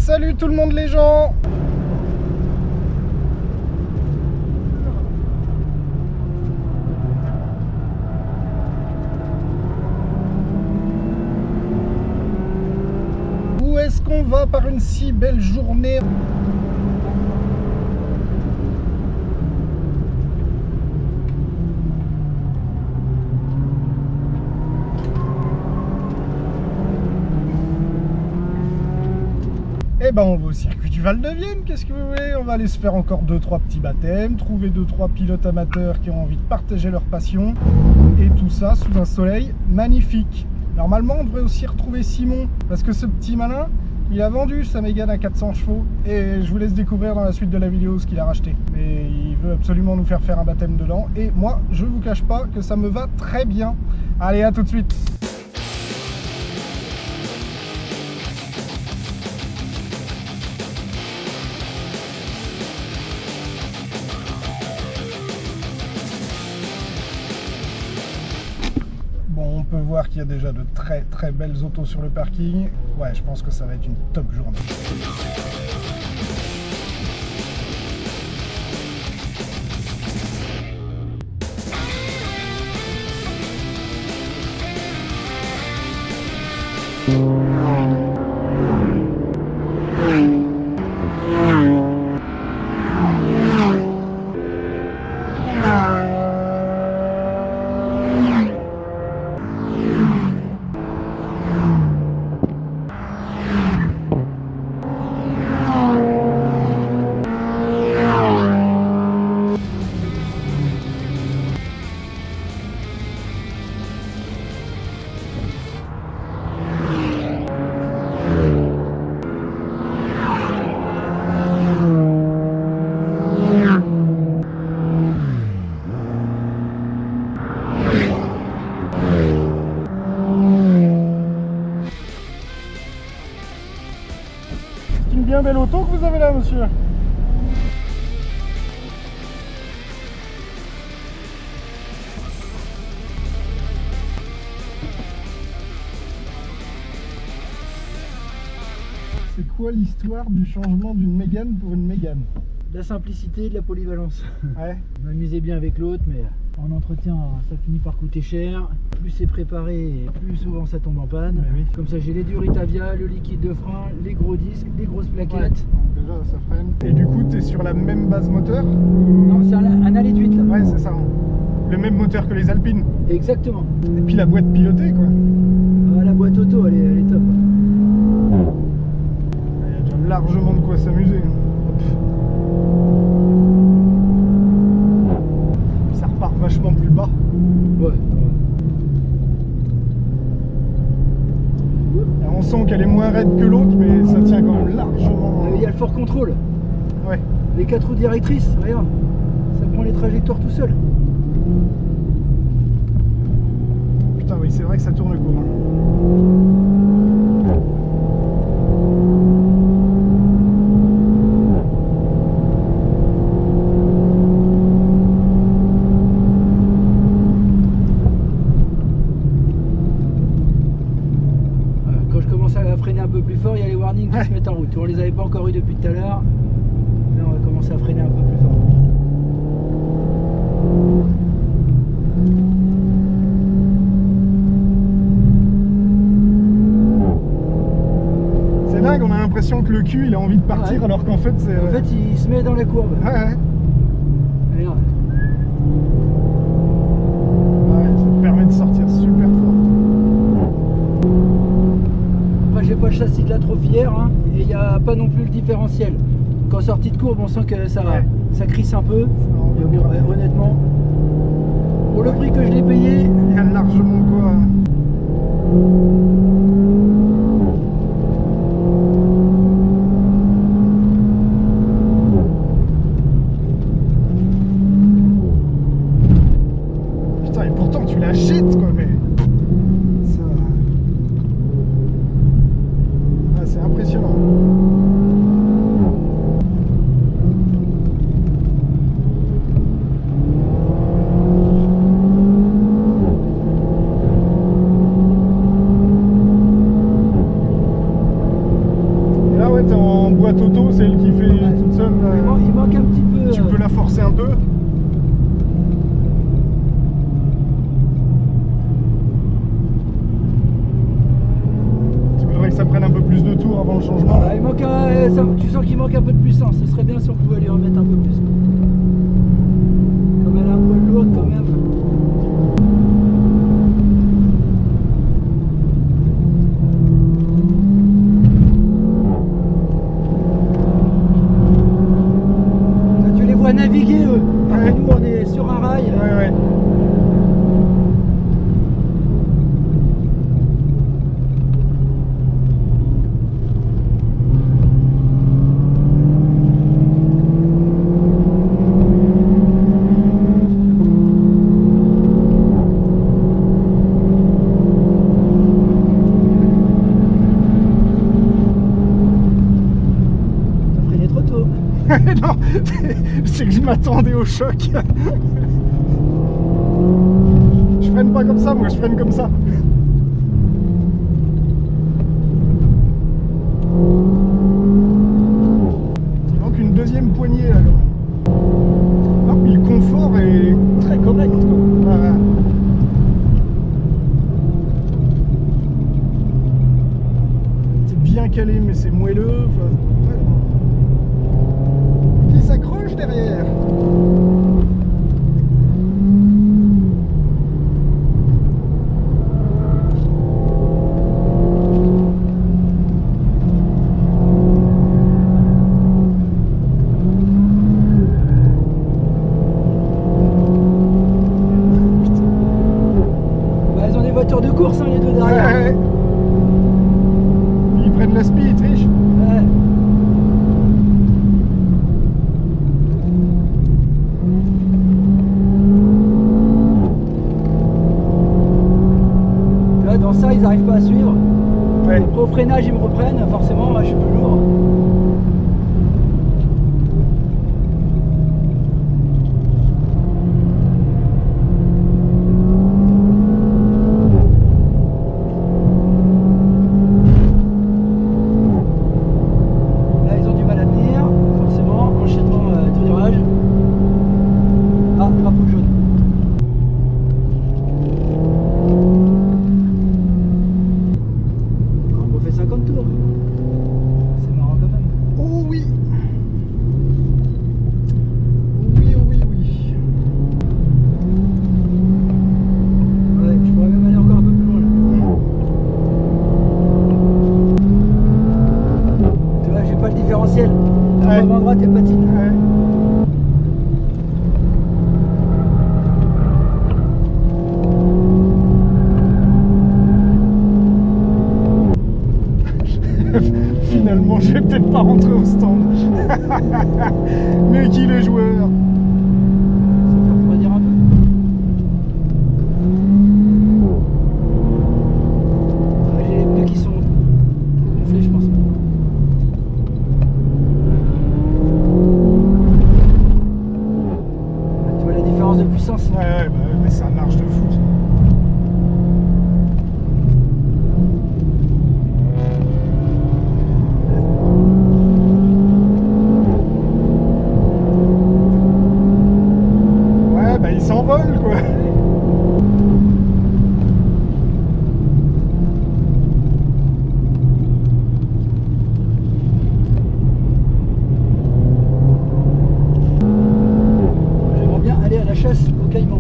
Salut tout le monde les gens. Où est-ce qu'on va par une si belle journée? Eh ben on va au circuit du Val de Vienne, qu'est-ce que vous voulez? On va aller se faire encore 2-3 petits baptêmes, trouver 2-3 pilotes amateurs qui ont envie de partager leur passion, et tout ça sous un soleil magnifique. Normalement on devrait aussi retrouver Simon, parce que ce petit malin, il a vendu sa Mégane à 400 chevaux, et je vous laisse découvrir dans la suite de la vidéo ce qu'il a racheté. Mais il veut absolument nous faire un baptême dedans, et moi je vous cache pas que ça me va très bien. Allez, à tout de suite. On peut voir qu'il y a déjà de très belles autos sur le parking. Ouais, je pense que ça va être une top journée. C'est une bien belle auto que vous avez là, monsieur. C'est quoi l'histoire du changement d'une Mégane pour une Mégane? De la simplicité, de la polyvalence. Ouais. On m'amusait bien avec l'autre, mais en entretien, ça finit par coûter cher. Plus c'est préparé, plus souvent ça tombe en panne. Oui. Comme ça, j'ai les Duritavia, le liquide de frein, les gros disques, les grosses plaquettes. Ouais. Donc déjà, ça freine. Et du coup, tu es sur la même base moteur? Non, c'est un allée 8 là. Ouais, c'est ça. Le même moteur que les Alpines. Exactement. Et puis la boîte pilotée, quoi. Ah, la boîte auto, elle est top. Il y a déjà largement de quoi s'amuser. Ça repart vachement plus bas. Ouais. Alors, on sent qu'elle est moins raide que l'autre, mais ça tient quand même largement. Il y a le fort contrôle. Ouais. Les 4 roues directrices, regarde. Ça prend les trajectoires tout seul. Putain, oui, c'est vrai que ça tourne court. Quand je commence à freiner un peu plus fort, il y a les warnings qui se mettent en route. On les avait pas encore eu depuis tout à l'heure. Là, on va commencer à freiner un peu plus fort. C'est dingue, on a l'impression que le cul il a envie de partir, Ouais. alors qu'en fait c'est. En fait, il se met dans la courbe. Ouais, ouais. Regarde. Ouais, ça te permet de sortir super fort. Après, j'ai pas le châssis de la Trophière, hein, et il n'y a pas non plus le différentiel. Qu'en sortie de courbe, on sent que ça, Ouais. ça crisse un peu. Non, Mais bon, honnêtement, pour le prix que je l'ai payé, il y a largement de quoi. Putain, et pourtant tu la jettes quoi, mais. Ça. Ah, c'est impressionnant. Et là, ouais, t'es en boîte auto, c'est elle qui fait toute seule. Il manque un petit peu. Tu peux la forcer un peu. Tu voudrais que ça prenne un peu plus de tours avant le changement. Il manque tu sens qu'il manque un peu de puissance. Ce serait bien si on pouvait lui remettre un peu plus. Comme elle est un peu lourde quand même. Naviguer eux. Ouais. Nous on est sur un rail. Ouais. T'as freiné trop tôt. Non, c'est que je m'attendais au choc. Je freine pas comme ça, moi je freine comme ça. Il manque une deuxième poignée là quand même. Non, puis le confort est très correct. Quoi. Ouais. C'est bien calé, mais c'est moelleux. Enfin, ouais. Qui s'accroche derrière. Bah, ils ont des voitures de course hein, les deux derrière. Ouais. Ils prennent la spi, ils trichent. Ouais. Là, dans ça, ils n'arrivent pas à suivre. Ouais. Après, au freinage, ils me reprennent. Forcément, moi, je suis plus lourd. Là, ils ont du mal à tenir. Forcément, enchaînement de virage. Ah, drapeau jaune. On refait 50 tours. C'est marrant quand même. Oh oui. Oui, oh oui, oui. Ouais, je pourrais même aller encore un peu plus loin là. Tu vois, j'ai pas le différentiel. Ouais. Avant droite et patine. Ouais. Finalement, je vais peut-être pas rentrer au stand. Mais qui le joueur? Ça fait refroidir un peu. Ouais, j'ai les pneus qui sont trop gonflés, je pense. Ouais, tu vois la différence de puissance? Ouais, bah, mais ça marche de fou. Ça. Ouais, bah il s'envole quoi. J'aimerais bien aller à la chasse au caïman.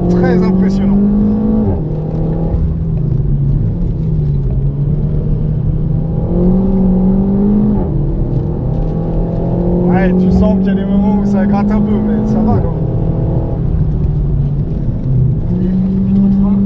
Très impressionnant. Ouais, tu sens qu'il y a des moments où ça gratte un peu, mais ça va quand même. Plus trop de frein.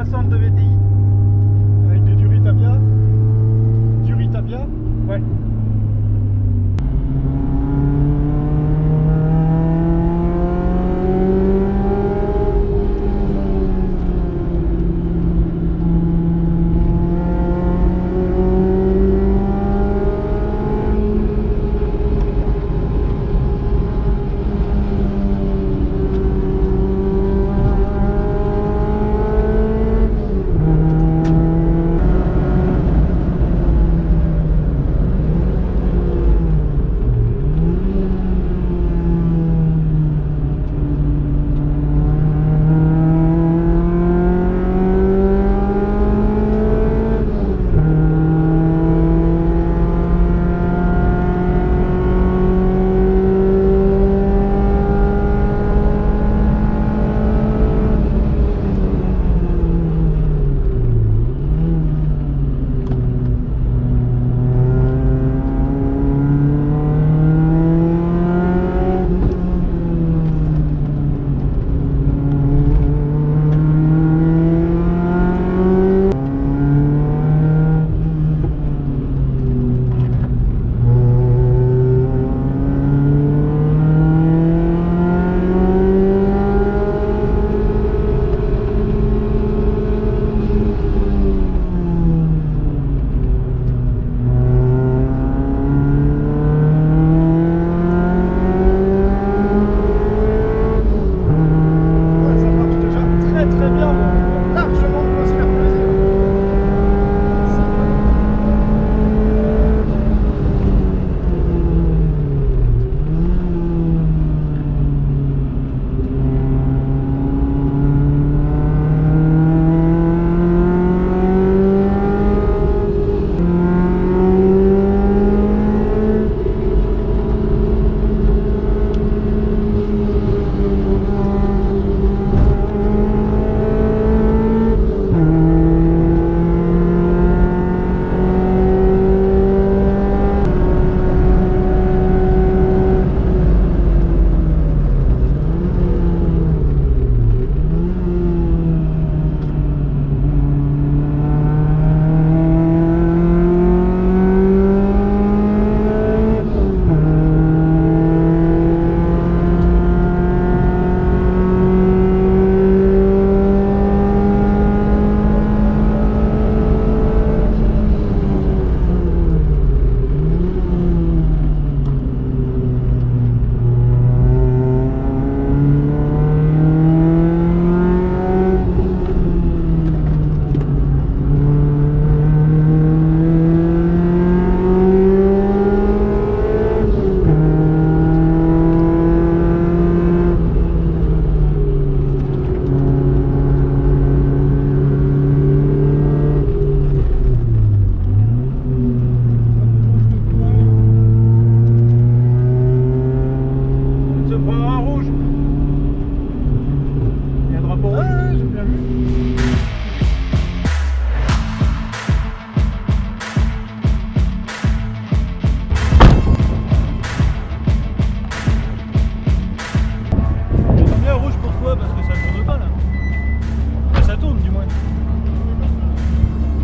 60 de VTI. Avec des Duritavia. Duritavia. Ouais.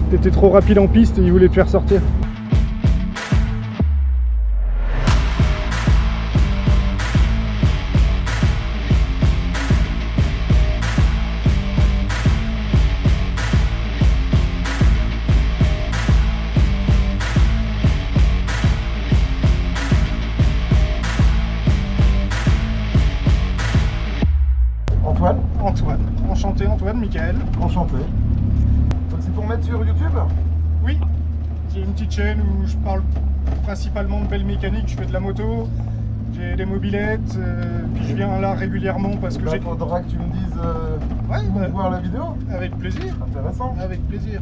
T'étais trop rapide en piste et il voulait te faire sortir. Antoine. Antoine. Enchanté Antoine, Michael. Enchanté. Donc c'est pour mettre sur YouTube? Oui, j'ai une petite chaîne où je parle principalement de belle mécanique, je fais de la moto, j'ai des mobilettes, puis je viens là régulièrement parce que j'ai... Faudra que tu me dises Ouais, où bah, voir la vidéo. avec plaisir. Intéressant. Avec plaisir.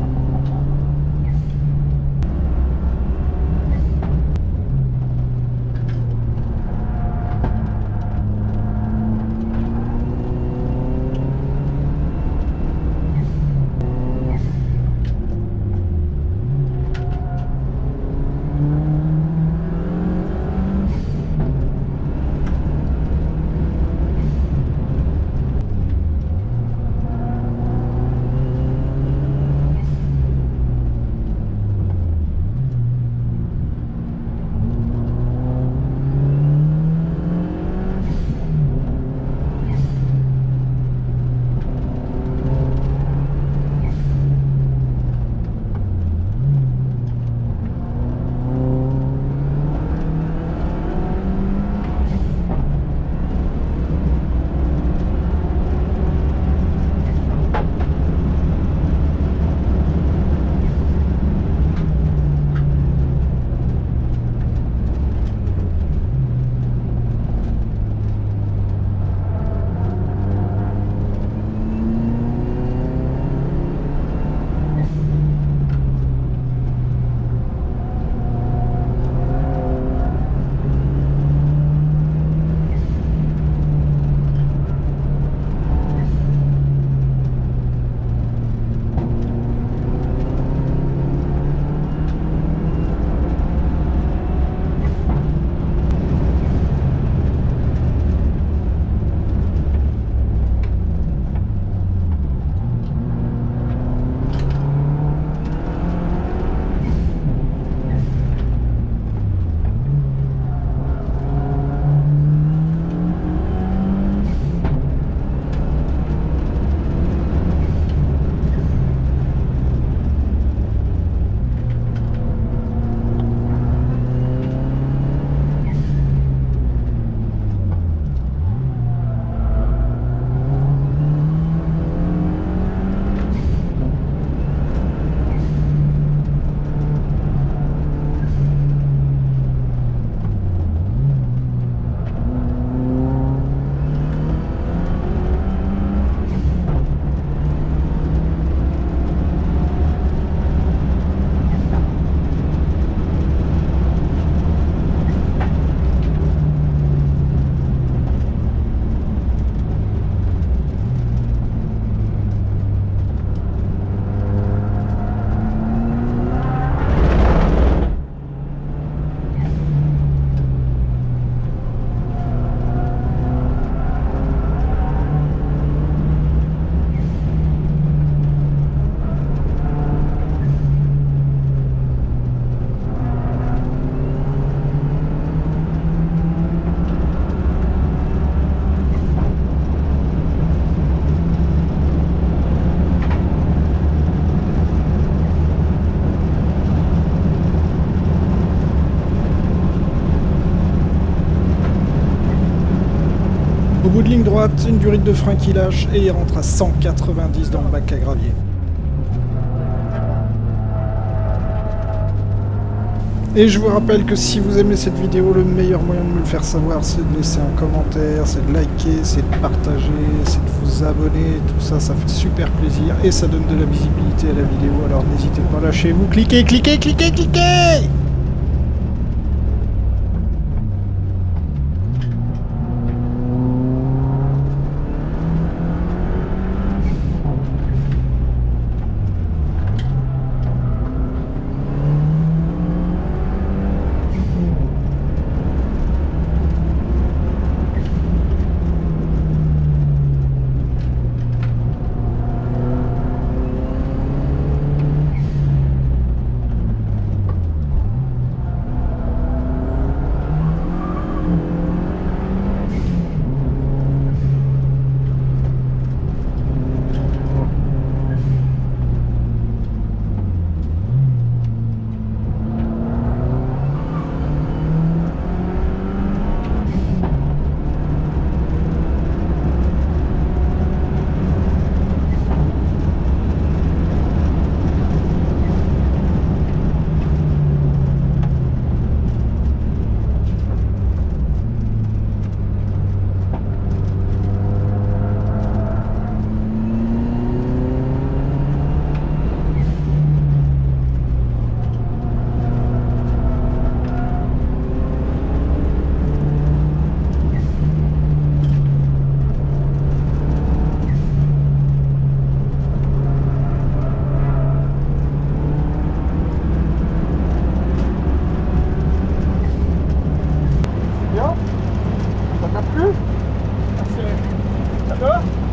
de ligne droite, une durite de frein qui lâche et il rentre à 190 dans le bac à gravier. Et je vous rappelle que si vous aimez cette vidéo, le meilleur moyen de me le faire savoir, c'est de laisser un commentaire, c'est de liker, c'est de partager, c'est de vous abonner, tout ça, ça fait super plaisir et ça donne de la visibilité à la vidéo, alors n'hésitez pas, lâchez-vous, cliquez, cliquez, cliquez, cliquez!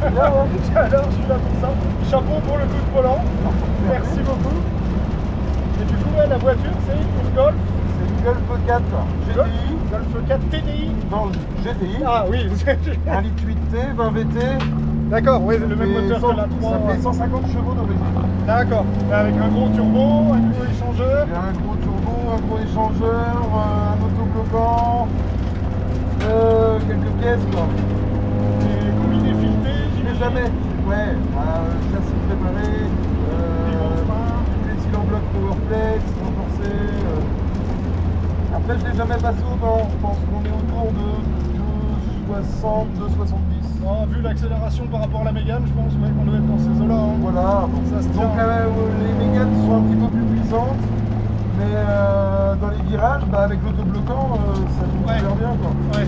Alors, je suis là pour ça. Chapeau pour le coup de volant. Merci beaucoup. Et du coup, ouais, la voiture, c'est une Golf. C'est une Golf 4 GTI. Golf 4 TDI. Non, GTI. Ah oui. 1 litre 8T, 20 VT. D'accord, oui, c'est le même moteur que la 3. Ça fait 150 chevaux d'origine. D'accord. Avec un gros turbo, un gros échangeur. Il y a un gros turbo, un gros échangeur, un autobloquant, quelques pièces quoi. Et combiné fileté, Jamais. Ouais, châssis préparé, les cylindres bloc Powerflex, renforcé. Après, je l'ai jamais passé autant. Je pense qu'on est autour de 2,60, 2,70. Oh, vu l'accélération par rapport à la Mégane, je pense ouais, qu'on doit être dans ces eaux-là. Hein. Voilà, ça se tient. Donc les Méganes sont un petit peu plus puissantes, mais dans les virages, avec l'autobloquant, ça tourne super bien quoi. Ouais,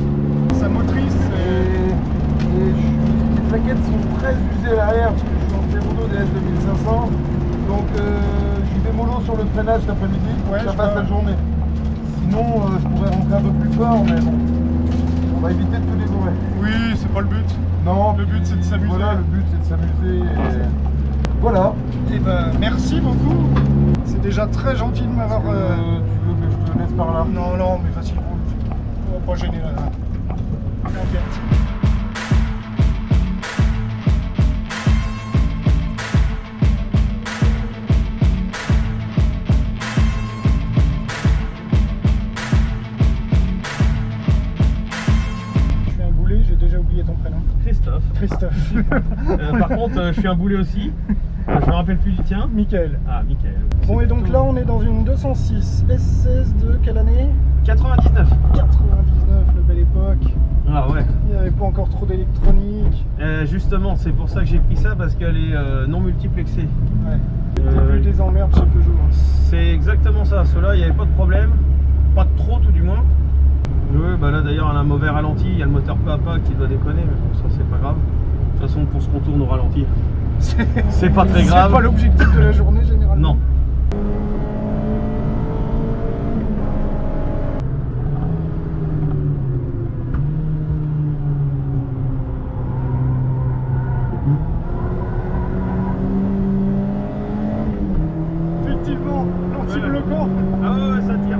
sa motrice. Les plaquettes sont très usées à l'arrière parce que je suis en Ferodo DS 2500, donc j'y vais mollo sur le freinage cet après-midi pour que ça passe la journée. Sinon, je pourrais rentrer un peu plus fort, mais bon, on va éviter de tout dévorer. Oui, c'est pas le but. Non, le but c'est de s'amuser. Voilà, le but c'est de s'amuser. Et... Voilà. Et ben, merci beaucoup. C'est déjà très gentil de m'avoir. Tu veux que je te laisse par là? Non, non, mais vas-y, on va pas gêner là. Ok. Christophe. Par contre, je suis un boulet aussi. Je me rappelle plus du tien. Mickaël. Ah, Mickaël. Bon, et donc là, on est dans une 206 S16 de quelle année? 99. 99, la belle époque. Ah ouais. Il n'y avait pas encore trop d'électronique. Justement, c'est pour ça que j'ai pris ça, parce qu'elle est non multiplexée. Ouais. T'as eu des emmerdes chez Peugeot. C'est exactement ça. Ceux-là, il n'y avait pas de problème. Pas de trop, tout du moins. Oui, bah là d'ailleurs elle a un mauvais ralenti, il y a le moteur papa qui doit déconner, mais bon ça c'est pas grave. De toute façon pour ce qu'on tourne au ralenti, c'est pas très grave. C'est pas l'objectif de la journée généralement. Non. Effectivement, l'anti-bloquant. Ah ouais, ça tire.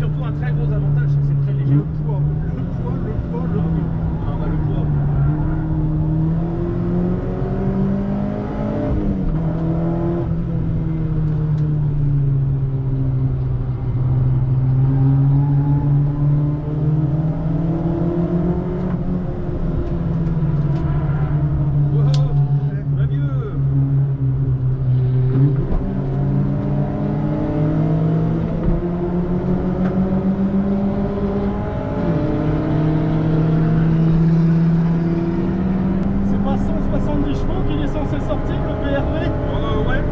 surtout un très gros avantage, c'est que c'est très léger. Le poids. Ah bah le poids. C'est pas 170 chevaux qu'il est censé sortir, le BRV? Ouais,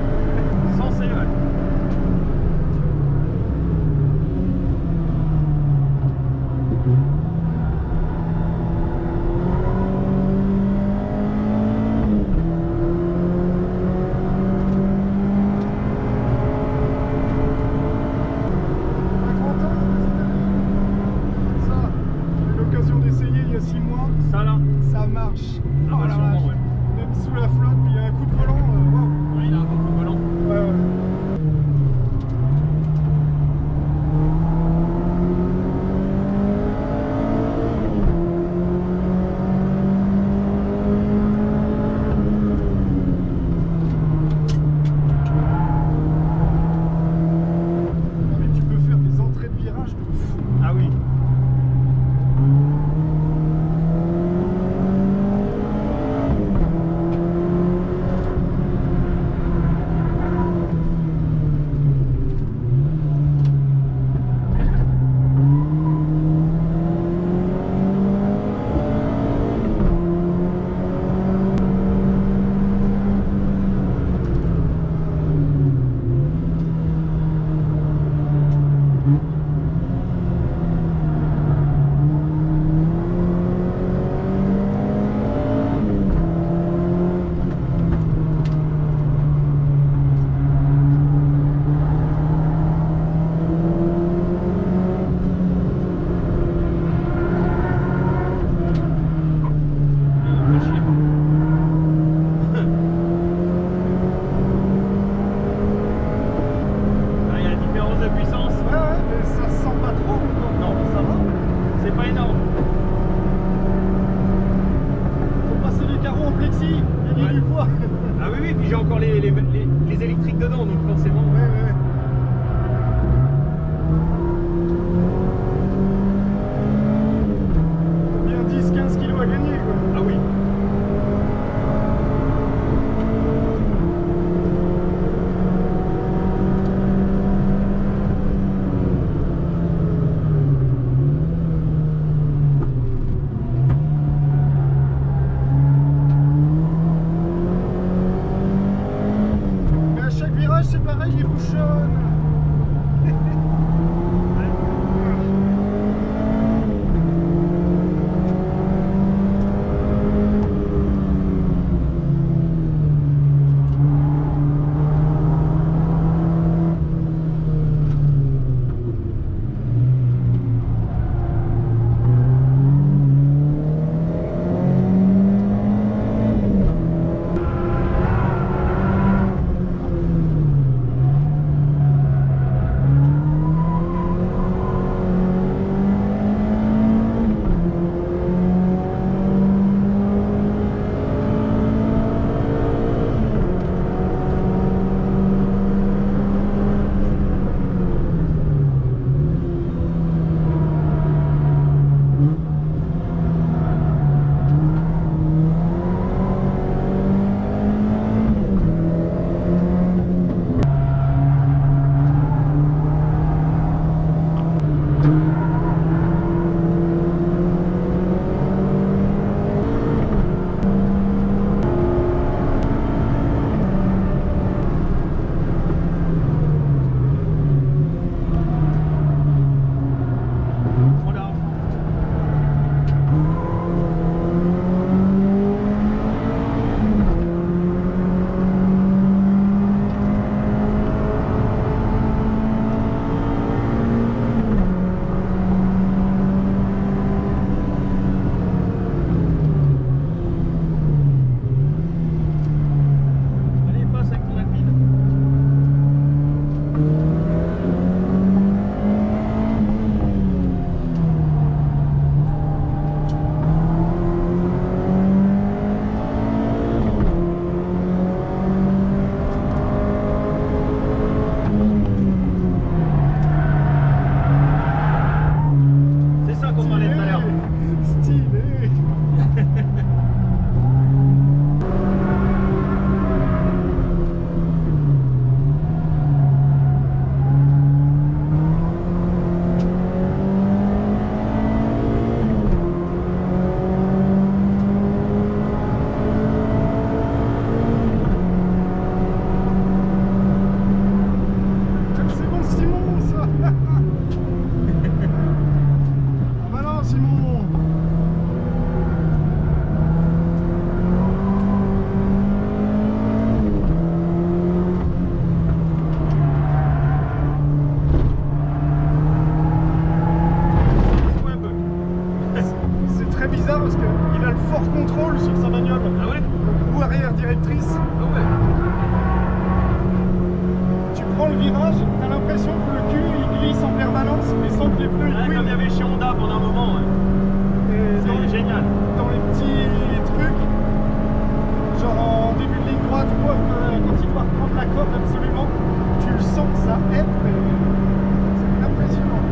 censé, ouais. À 30 ans, ça, j'ai eu l'occasion d'essayer il y a 6 mois, Ça là. ça marche. Ah bah la sûrement, vache. ouais. Même sous la flotte, puis il y a un coup de volant, waouh. Ouais, il a un bon coup de volant. Ouais, ouais. Non, mais tu peux faire des entrées de virage de fou. Ah oui. force, mais sans que les pneus Ouais, ils comme il y avait chez Honda pendant un moment. Ouais. Et C'est génial. dans les petits trucs, genre en début de ligne droite ou quoi, quand il doit reprendre la corde absolument, tu le sens, ça aide, mais c'est impressionnant.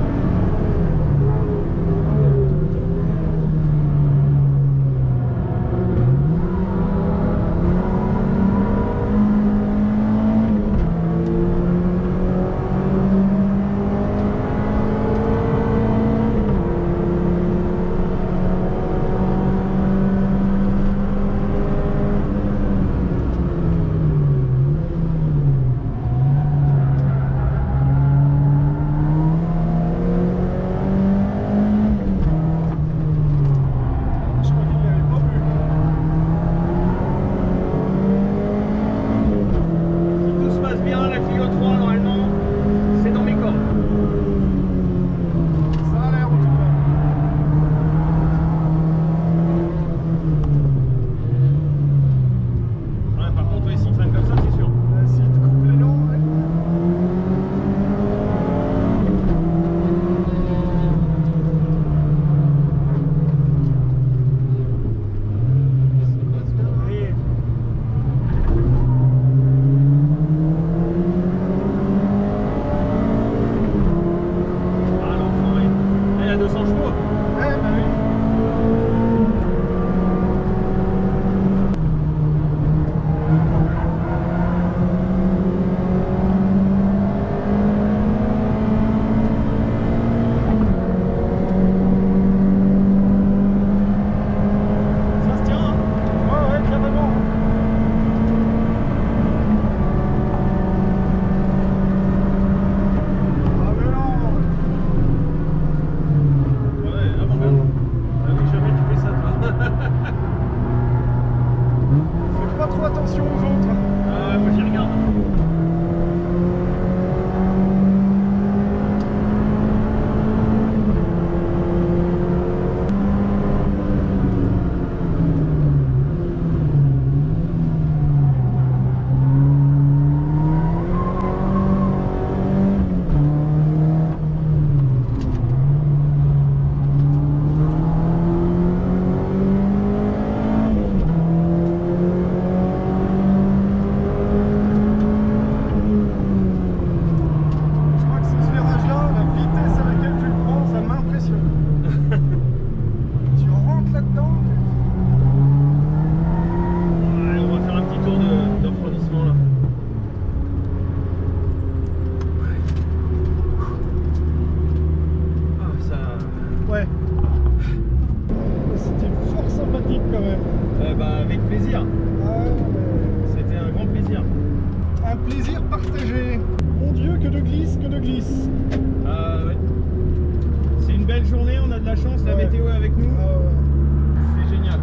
Je crois qu'il l'avait pas vu. Si tout se passe bien, la Clio 3 normalement, c'est dans mes cordes. Ça a l'air en tout cas. Ouais, par contre, ouais, s'il freine comme ça, c'est sûr. S'il te coupe l'élan, ouais. Oui. Ah l'enfoiré. Là, il y a 200 chevaux. Ouais, bah oui. Ça se tient, hein. Ouais, ouais, carrément. Ah mais non. Ouais, ah bon, ben. Ah oui, jamais tu fais ça, toi. Fais pas trop attention aux autres. Ah ouais, moi j'y regarde. Je crois que c'est ce virage-là, la vitesse à laquelle tu le prends, ça m'impressionne. Tu rentres là-dedans. Ouais, on va faire un petit tour de refroidissement là. Ah, ça. Ouais. C'était fort sympathique quand même. Bah, avec plaisir. Ah ouais, C'était un grand plaisir. un plaisir partagé. Mon Dieu, que de glisse, que de glisse. Ah ouais. C'est une belle journée, on a de la chance, la Ouais. météo est avec nous. Ah ouais. C'est génial.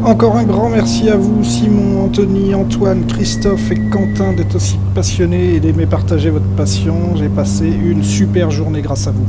Encore un grand merci à vous, Simon, Anthony, Antoine, Christophe et Quentin, d'être aussi passionnés et d'aimer partager votre passion. J'ai passé une super journée grâce à vous.